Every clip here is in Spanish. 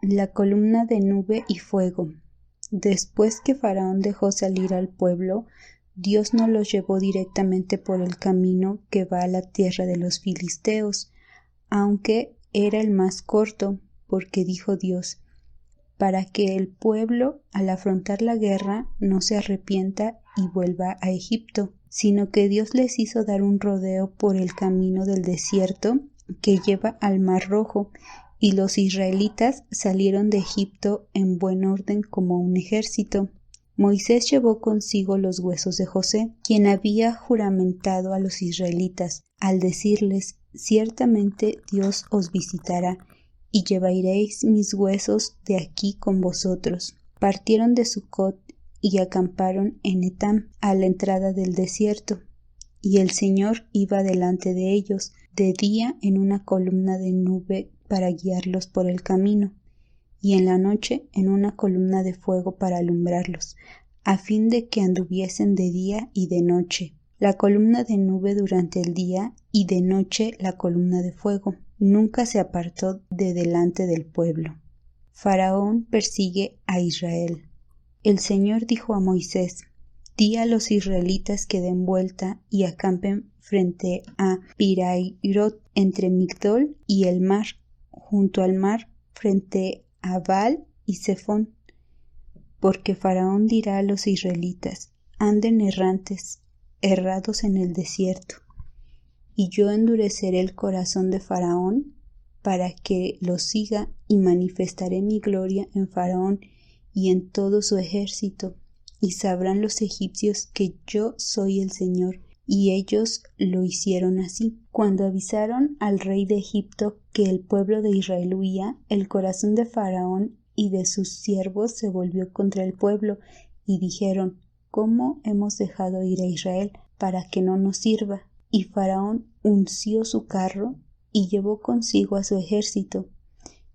La columna de nube y fuego. Después que Faraón dejó salir al pueblo, Dios no los llevó directamente por el camino que va a la tierra de los filisteos, aunque era el más corto, porque dijo Dios, para que el pueblo, al afrontar la guerra, no se arrepienta y vuelva a Egipto, sino que Dios les hizo dar un rodeo por el camino del desierto que lleva al Mar Rojo, y los israelitas salieron de Egipto en buen orden como un ejército. Moisés llevó consigo los huesos de José, quien había juramentado a los israelitas, al decirles, ciertamente Dios os visitará, y llevaréis mis huesos de aquí con vosotros. Partieron de Sucot y acamparon en Etam, a la entrada del desierto, y el Señor iba delante de ellos, de día en una columna de nube para guiarlos por el camino, y en la noche en una columna de fuego para alumbrarlos, a fin de que anduviesen de día y de noche. La columna de nube durante el día y de noche la columna de fuego. Nunca se apartó de delante del pueblo. Faraón persigue a Israel. El Señor dijo a Moisés, di a los israelitas que den vuelta y acampen frente a Pirairot, entre Migdol y el mar, junto al mar, frente a Baal y Zephón. Porque Faraón dirá a los israelitas, anden errados en el desierto, y yo endureceré el corazón de Faraón para que lo siga, y manifestaré mi gloria en Faraón y en todo su ejército, y sabrán los egipcios que yo soy el Señor. Y ellos lo hicieron así. Cuando avisaron al rey de Egipto que el pueblo de Israel huía, el corazón de Faraón y de sus siervos se volvió contra el pueblo, y dijeron, ¿cómo hemos dejado ir a Israel para que no nos sirva? Y Faraón unció su carro y llevó consigo a su ejército.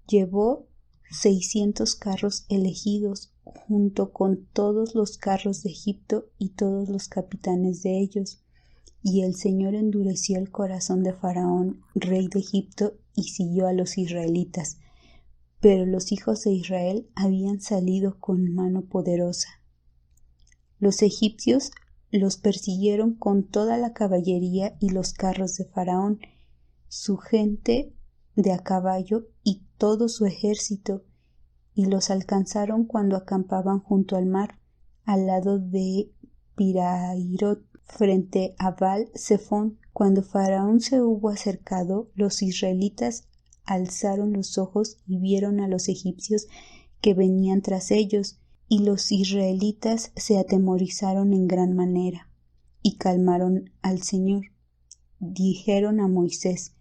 Llevó 600 carros elegidos, junto con todos los carros de Egipto y todos los capitanes de ellos. Y el Señor endureció el corazón de Faraón, rey de Egipto, y siguió a los israelitas. Pero los hijos de Israel habían salido con mano poderosa. Los egipcios los persiguieron con toda la caballería y los carros de Faraón, su gente de a caballo y todo su ejército, y los alcanzaron cuando acampaban junto al mar, al lado de Pirairot, frente a Baal Zephón. Cuando Faraón se hubo acercado, los israelitas alzaron los ojos y vieron a los egipcios que venían tras ellos, y los israelitas se atemorizaron en gran manera, y calmaron al Señor. Dijeron a Moisés,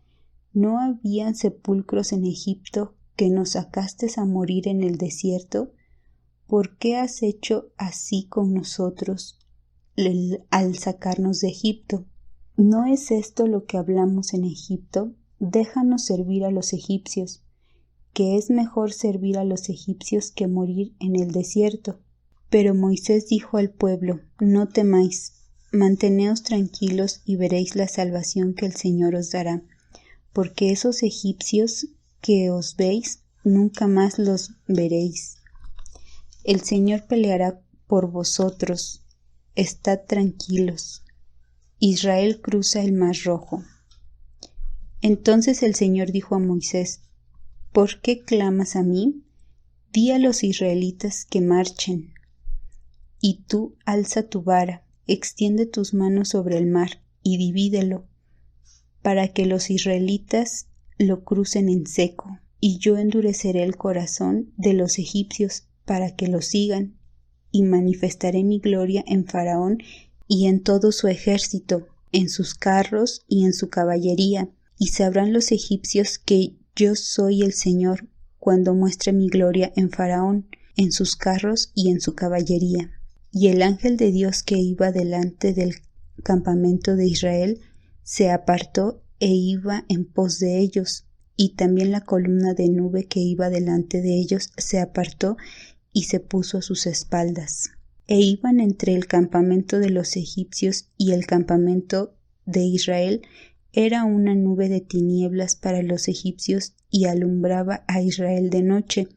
¿no habían sepulcros en Egipto que nos sacaste a morir en el desierto? ¿Por qué has hecho así con nosotros al sacarnos de Egipto? ¿No es esto lo que hablamos en Egipto? Déjanos servir a los egipcios, que es mejor servir a los egipcios que morir en el desierto. Pero Moisés dijo al pueblo, no temáis, manteneos tranquilos y veréis la salvación que el Señor os dará, porque esos egipcios que os veis, nunca más los veréis. El Señor peleará por vosotros, estad tranquilos. Israel cruza el Mar Rojo. Entonces el Señor dijo a Moisés, ¿por qué clamas a mí? Di a los israelitas que marchen. Y tú alza tu vara, extiende tus manos sobre el mar y divídelo, para que los israelitas lo crucen en seco. Y yo endureceré el corazón de los egipcios para que lo sigan, y manifestaré mi gloria en Faraón y en todo su ejército, en sus carros y en su caballería. Y sabrán los egipcios que yo soy el Señor cuando muestre mi gloria en Faraón, en sus carros y en su caballería. Y el ángel de Dios que iba delante del campamento de Israel se apartó e iba en pos de ellos, y también la columna de nube que iba delante de ellos se apartó y se puso a sus espaldas. E iban entre el campamento de los egipcios y el campamento de Israel. Era una nube de tinieblas para los egipcios y alumbraba a Israel de noche,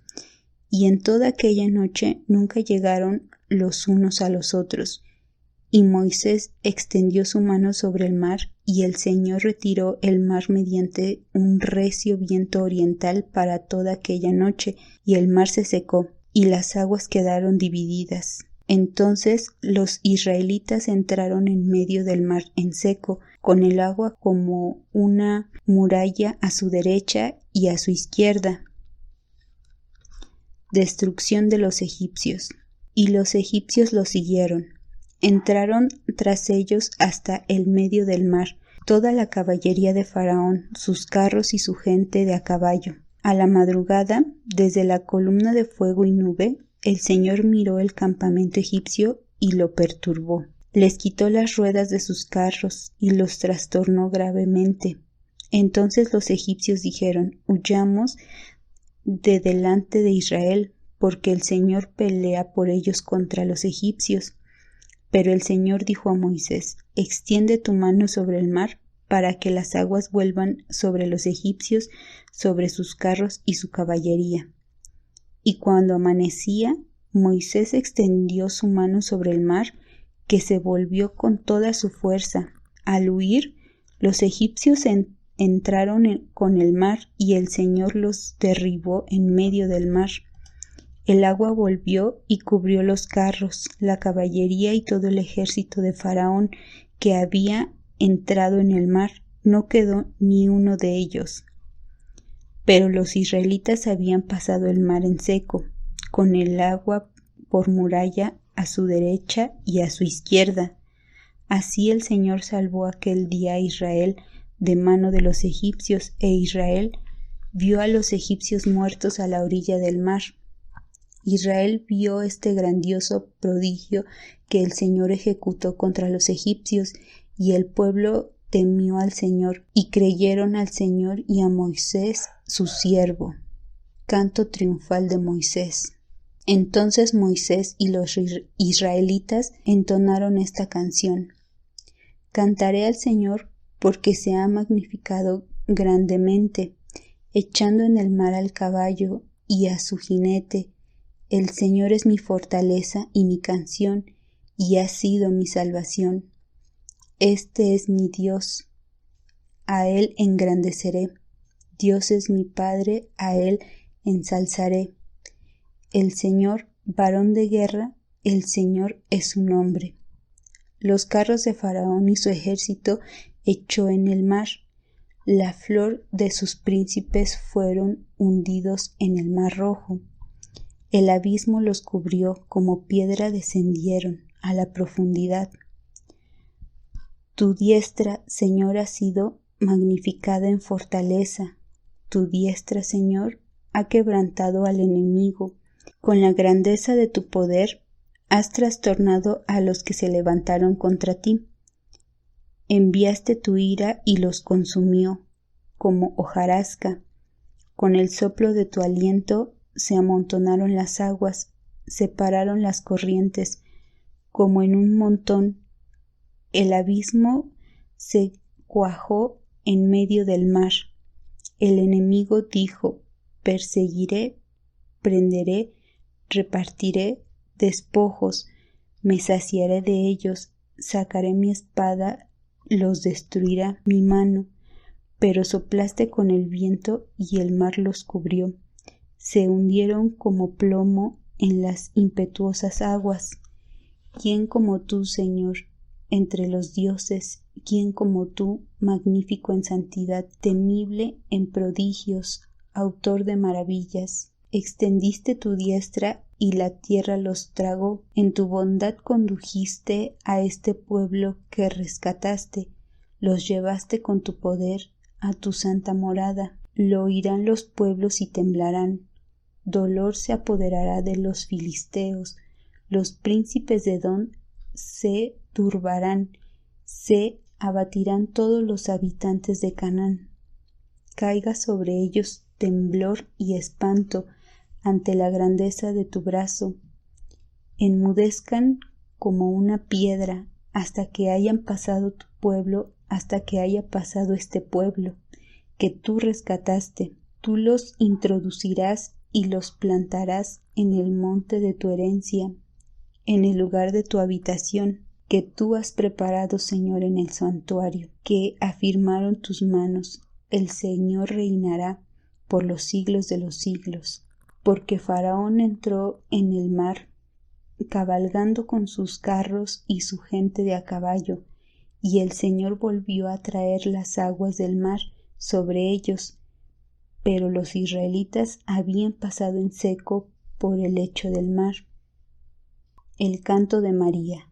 Y en toda aquella noche nunca llegaron los unos a los otros. Y Moisés extendió su mano sobre el mar, y el Señor retiró el mar mediante un recio viento oriental para toda aquella noche, y el mar se secó, y las aguas quedaron divididas. Entonces los israelitas entraron en medio del mar en seco, con el agua como una muralla a su derecha y a su izquierda. Destrucción de los egipcios. Y los egipcios los siguieron. Entraron tras ellos hasta el medio del mar, toda la caballería de Faraón, sus carros y su gente de a caballo. A la madrugada, desde la columna de fuego y nube, el Señor miró el campamento egipcio y lo perturbó. Les quitó las ruedas de sus carros y los trastornó gravemente. Entonces los egipcios dijeron: huyamos de delante de Israel, porque el Señor pelea por ellos contra los egipcios. Pero el Señor dijo a Moisés: extiende tu mano sobre el mar, para que las aguas vuelvan sobre los egipcios, sobre sus carros y su caballería. Y cuando amanecía, Moisés extendió su mano sobre el mar, que se volvió con toda su fuerza. Al huir, los egipcios entraron con el mar, y el Señor los derribó en medio del mar. El agua volvió y cubrió los carros, la caballería y todo el ejército de Faraón que había entrado en el mar. No quedó ni uno de ellos. Pero los israelitas habían pasado el mar en seco, con el agua por muralla a su derecha y a su izquierda. Así el Señor salvó aquel día a Israel de mano de los egipcios, e Israel vio a los egipcios muertos a la orilla del mar. Israel vio este grandioso prodigio que el Señor ejecutó contra los egipcios, y el pueblo temió al Señor, y creyeron al Señor y a Moisés, su siervo. Canto triunfal de Moisés. Entonces Moisés y los israelitas entonaron esta canción: Cantaré al Señor porque se ha magnificado grandemente, echando en el mar al caballo y a su jinete. El Señor es mi fortaleza y mi canción, y ha sido mi salvación. Este es mi Dios, a Él engrandeceré. Dios es mi Padre, a Él ensalzaré. El Señor, varón de guerra, el Señor es su nombre. Los carros de Faraón y su ejército echó en el mar. La flor de sus príncipes fueron hundidos en el mar rojo. El abismo los cubrió, como piedra descendieron a la profundidad. Tu diestra, Señor, ha sido magnificada en fortaleza. Tu diestra, Señor, ha quebrantado al enemigo. Con la grandeza de tu poder has trastornado a los que se levantaron contra ti. Enviaste tu ira y los consumió, como hojarasca. Con el soplo de tu aliento se amontonaron las aguas, separaron las corrientes, como en un montón. El abismo se cuajó en medio del mar. El enemigo dijo: perseguiré, prenderé, repartiré despojos, me saciaré de ellos, sacaré mi espada, los destruirá mi mano. Pero soplaste con el viento y el mar los cubrió. Se hundieron como plomo en las impetuosas aguas. ¿Quién como tú, Señor, entre los dioses? ¿Quién como tú, magnífico en santidad, temible en prodigios, autor de maravillas? Extendiste tu diestra y la tierra los tragó. En tu bondad condujiste a este pueblo que rescataste. Los llevaste con tu poder a tu santa morada. Lo oirán los pueblos y temblarán. Dolor se apoderará de los filisteos. Los príncipes de Edom se turbarán. Se abatirán todos los habitantes de Canaán. Caiga sobre ellos temblor y espanto ante la grandeza de tu brazo. Enmudezcan como una piedra hasta que hayan pasado tu pueblo, hasta que haya pasado este pueblo que tú rescataste. Tú los introducirás y los plantarás en el monte de tu herencia, en el lugar de tu habitación, que tú has preparado, Señor, en el santuario, que afirmaron tus manos. El Señor reinará por los siglos de los siglos. Porque Faraón entró en el mar, cabalgando con sus carros y su gente de a caballo, y el Señor volvió a traer las aguas del mar sobre ellos, pero los israelitas habían pasado en seco por el lecho del mar. El canto de María.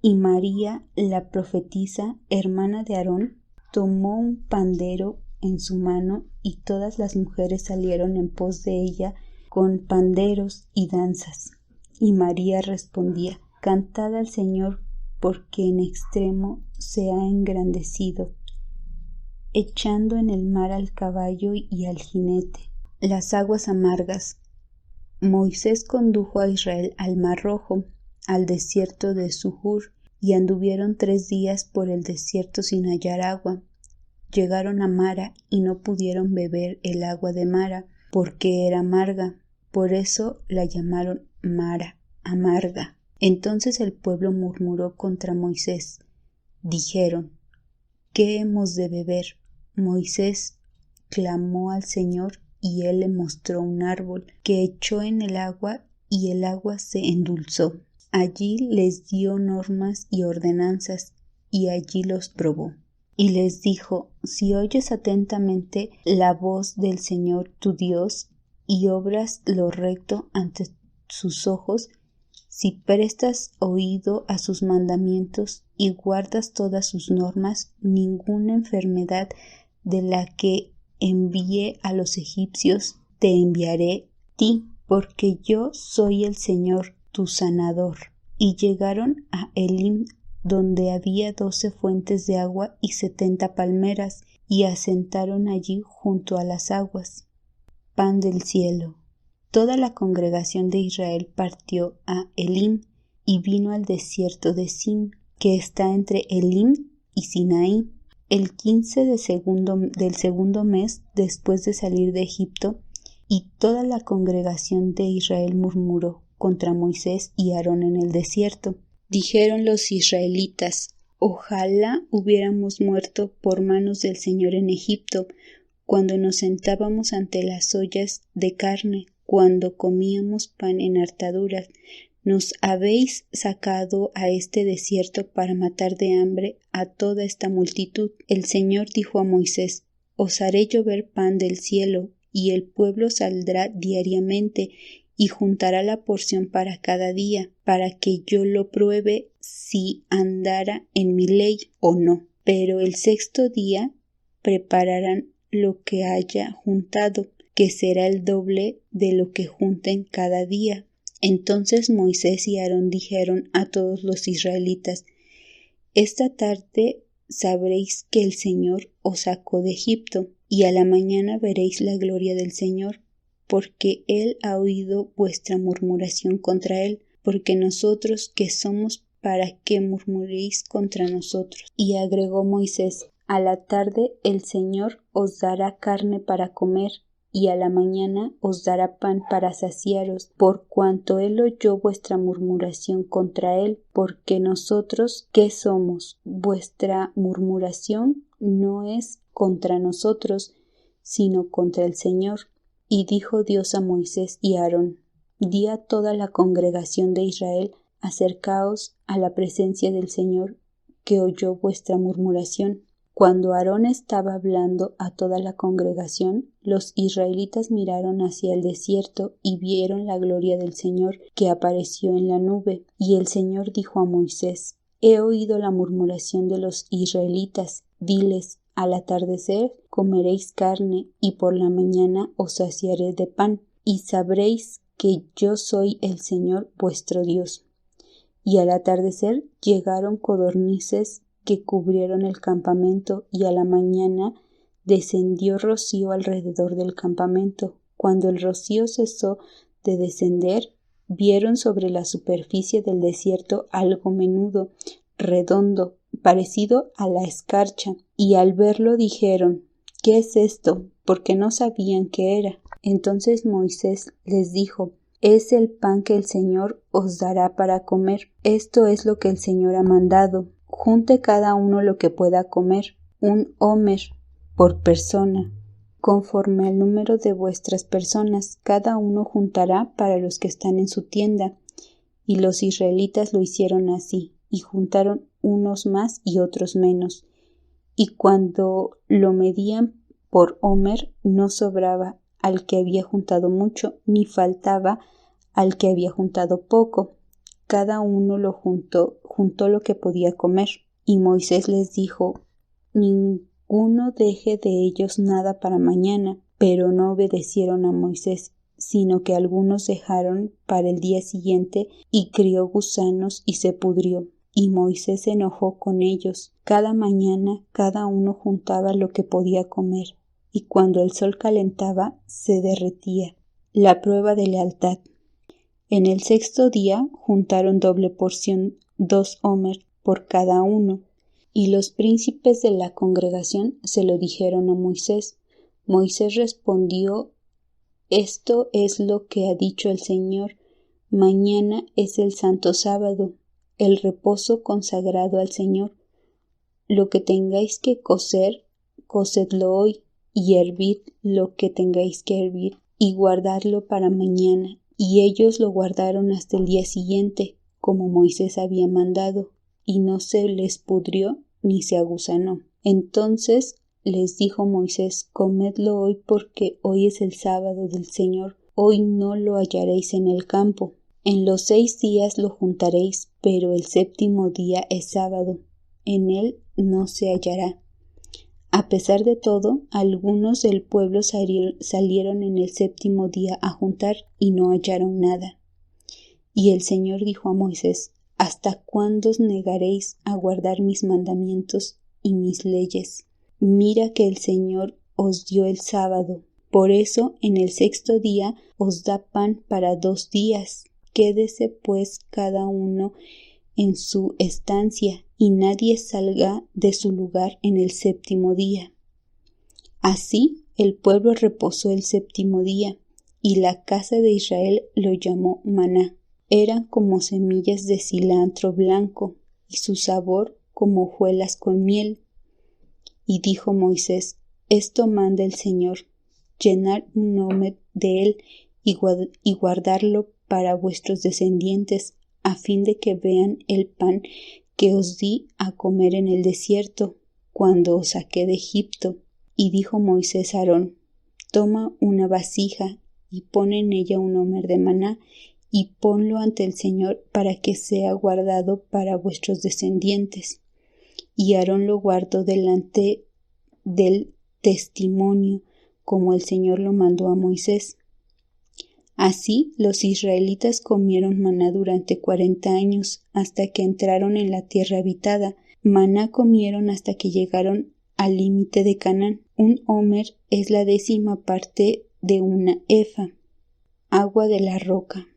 Y María, la profetisa, hermana de Aarón, tomó un pandero en su mano, y todas las mujeres salieron en pos de ella con panderos y danzas. Y María respondía: Cantad al Señor, porque en extremo se ha engrandecido, echando en el mar al caballo y al jinete. Las aguas amargas. Moisés condujo a Israel al mar Rojo, al desierto de Shur, y anduvieron 3 días por el desierto sin hallar agua. Llegaron a Mara y no pudieron beber el agua de Mara, porque era amarga. Por eso la llamaron Mara, amarga. Entonces el pueblo murmuró contra Moisés. Dijeron: ¿Qué hemos de beber? Moisés clamó al Señor, y él le mostró un árbol, que echó en el agua, y el agua se endulzó. Allí les dio normas y ordenanzas, y allí los probó. Y les dijo: Si oyes atentamente la voz del Señor tu Dios, y obras lo recto ante sus ojos, si prestas oído a sus mandamientos y guardas todas sus normas, ninguna enfermedad de la que envié a los egipcios te enviaré a ti, porque yo soy el Señor tu sanador. Y llegaron a Elim, donde había 12 fuentes de agua y 70 palmeras, y asentaron allí junto a las aguas. Pan del cielo. Toda la congregación de Israel partió a Elim y vino al desierto de Sin, que está entre Elim y Sinaí. El 15 del segundo mes después de salir de Egipto, y toda la congregación de Israel murmuró contra Moisés y Aarón en el desierto. Dijeron los israelitas: Ojalá hubiéramos muerto por manos del Señor en Egipto, cuando nos sentábamos ante las ollas de carne, cuando comíamos pan en hartaduras. Nos habéis sacado a este desierto para matar de hambre a toda esta multitud. El Señor dijo a Moisés: Os haré llover pan del cielo, y el pueblo saldrá diariamente y juntará la porción para cada día, para que yo lo pruebe si andara en mi ley o no. Pero el 6º día prepararán lo que haya juntado, que será el doble de lo que junten cada día. Entonces Moisés y Aarón dijeron a todos los israelitas: Esta tarde sabréis que el Señor os sacó de Egipto, y a la mañana veréis la gloria del Señor, porque Él ha oído vuestra murmuración contra Él, porque nosotros que somos para que murmuréis contra nosotros. Y agregó Moisés: A la tarde el Señor os dará carne para comer, y a la mañana os dará pan para saciaros, por cuanto Él oyó vuestra murmuración contra Él, porque nosotros, ¿qué somos? Vuestra murmuración no es contra nosotros, sino contra el Señor. Y dijo Dios a Moisés y a Aarón: Di a toda la congregación de Israel: Acercaos a la presencia del Señor, que oyó vuestra murmuración. Cuando Aarón estaba hablando a toda la congregación, los israelitas miraron hacia el desierto y vieron la gloria del Señor que apareció en la nube. Y el Señor dijo a Moisés: He oído la murmuración de los israelitas. Diles: Al atardecer comeréis carne, y por la mañana os saciaré de pan, y sabréis que yo soy el Señor vuestro Dios. Y al atardecer llegaron codornices que cubrieron el campamento, y a la mañana descendió rocío alrededor del campamento. Cuando el rocío cesó de descender, vieron sobre la superficie del desierto algo menudo, redondo, parecido a la escarcha, y al verlo dijeron: ¿Qué es esto? Porque no sabían qué era. Entonces Moisés les dijo: es el pan que el Señor os dará para comer. Esto es lo que el Señor ha mandado. Junte cada uno lo que pueda comer, 1 homer por persona, conforme al número de vuestras personas. Cada uno juntará para los que están en su tienda. Y los israelitas lo hicieron así, y juntaron unos más y otros menos. Y cuando lo medían por homer, no sobraba al que había juntado mucho, ni faltaba al que había juntado poco. Cada uno lo juntó lo que podía comer. Y Moisés les dijo: ninguno deje de ellos nada para mañana. Pero no obedecieron a Moisés, sino que algunos dejaron para el día siguiente, y crió gusanos y se pudrió. Y Moisés se enojó con ellos. Cada mañana cada uno juntaba lo que podía comer, y cuando el sol calentaba se derretía. La prueba de lealtad. En el 6º día juntaron doble porción, 2 homer por cada uno. Y los príncipes de la congregación se lo dijeron a Moisés. Moisés respondió: esto es lo que ha dicho el Señor: mañana es el santo sábado, el reposo consagrado al Señor. Lo que tengáis que cocer, cocedlo hoy, y hervid lo que tengáis que hervir, y guardadlo para mañana. Y ellos lo guardaron hasta el día siguiente, como Moisés había mandado, y no se les pudrió ni se agusanó. Entonces les dijo Moisés: comedlo hoy, porque hoy es el sábado del Señor. Hoy no lo hallaréis en el campo. En los 6 días lo juntaréis, pero el 7º día es sábado. En él no se hallará. A pesar de todo, algunos del pueblo salieron en el 7º día a juntar y no hallaron nada. Y el Señor dijo a Moisés: ¿hasta cuándo os negaréis a guardar mis mandamientos y mis leyes? Mira que el Señor os dio el sábado. Por eso en el 6º día os da pan para 2 días. Quédese pues cada uno en su estancia, y nadie salga de su lugar en el 7º día. Así el pueblo reposó el 7º día, y la casa de Israel lo llamó maná. Eran como semillas de cilantro blanco, y su sabor como hojuelas con miel. Y dijo Moisés: esto manda el Señor: llenar 1 homer de él y guardarlo para vuestros descendientes, a fin de que vean el pan que os di a comer en el desierto, cuando os saqué de Egipto. Y dijo Moisés a Aarón: toma una vasija y pon en ella 1 homer de maná, y ponlo ante el Señor para que sea guardado para vuestros descendientes. Y Aarón lo guardó delante del testimonio, como el Señor lo mandó a Moisés. Así los israelitas comieron maná durante 40 años, hasta que entraron en la tierra habitada. Maná comieron hasta que llegaron al límite de Canaán. 1 homer es la 10ª parte de una efa, agua de la roca.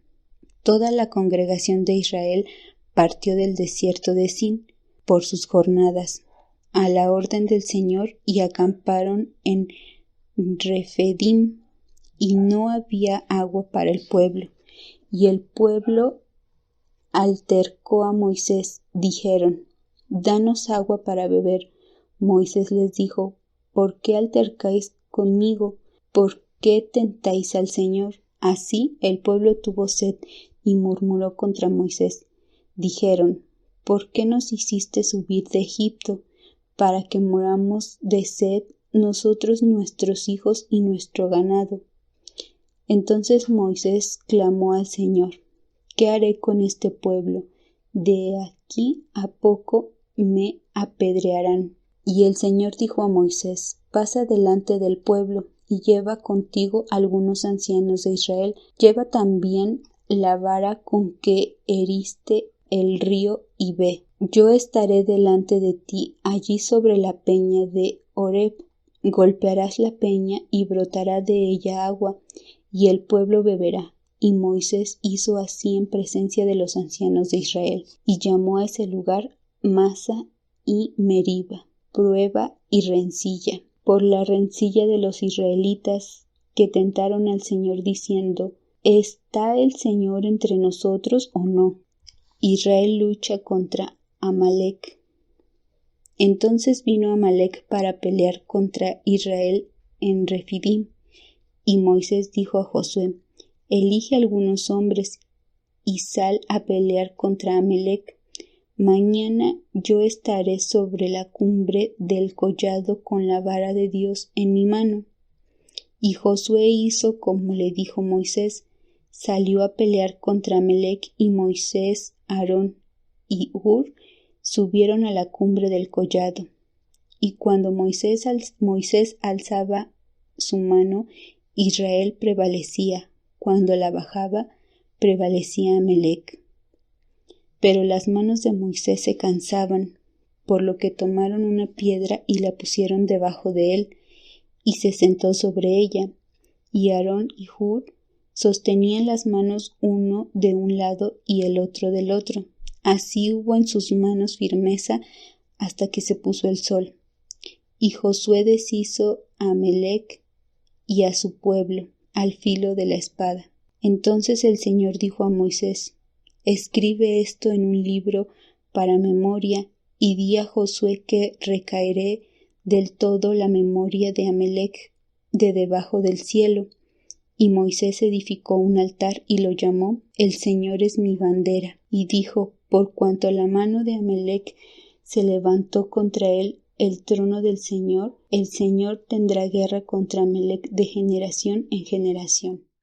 Toda la congregación de Israel partió del desierto de Sin por sus jornadas, a la orden del Señor, y acamparon en Refidim, y no había agua para el pueblo. Y el pueblo altercó a Moisés. Dijeron: danos agua para beber. Moisés les dijo: ¿por qué altercáis conmigo? ¿Por qué tentáis al Señor? Así el pueblo tuvo sed y murmuró contra Moisés. Dijeron: ¿por qué nos hiciste subir de Egipto, para que moramos de sed nosotros, nuestros hijos y nuestro ganado? Entonces Moisés clamó al Señor: ¿qué haré con este pueblo? De aquí a poco me apedrearán. Y el Señor dijo a Moisés: pasa delante del pueblo y lleva contigo algunos ancianos de Israel. Lleva también la vara con que heriste el río y ve. Yo estaré delante de ti allí sobre la peña de Horeb. Golpearás la peña y brotará de ella agua, y el pueblo beberá. Y Moisés hizo así en presencia de los ancianos de Israel, y llamó a ese lugar Masa y Meriba, prueba y rencilla, por la rencilla de los israelitas que tentaron al Señor diciendo: ¿Está el Señor entre nosotros o no? Israel lucha contra Amalec. Entonces vino Amalec para pelear contra Israel en Refidim, y Moisés dijo a Josué: Elige algunos hombres y sal a pelear contra Amalec. Mañana yo estaré sobre la cumbre del collado con la vara de Dios en mi mano. Y Josué hizo como le dijo Moisés, salió a pelear contra Amalec, y Moisés, Aarón y Hur subieron a la cumbre del collado. Y cuando Moisés alzaba su mano, Israel prevalecía; cuando la bajaba, prevalecía Amalec. Pero las manos de Moisés se cansaban, por lo que tomaron una piedra y la pusieron debajo de él, y se sentó sobre ella. Y Aarón y Hur sostenían las manos uno de un lado y el otro del otro. Así hubo en sus manos firmeza hasta que se puso el sol. Y Josué deshizo a Amalec y a su pueblo al filo de la espada. Entonces el Señor dijo a Moisés: Escribe esto en un libro para memoria, y di a Josué que recaeré del todo la memoria de Amalec de debajo del cielo. Y Moisés edificó un altar y lo llamó: El Señor es mi bandera. Y dijo: Por cuanto la mano de Amalec se levantó contra él, el trono del Señor, el Señor tendrá guerra contra Amalec de generación en generación.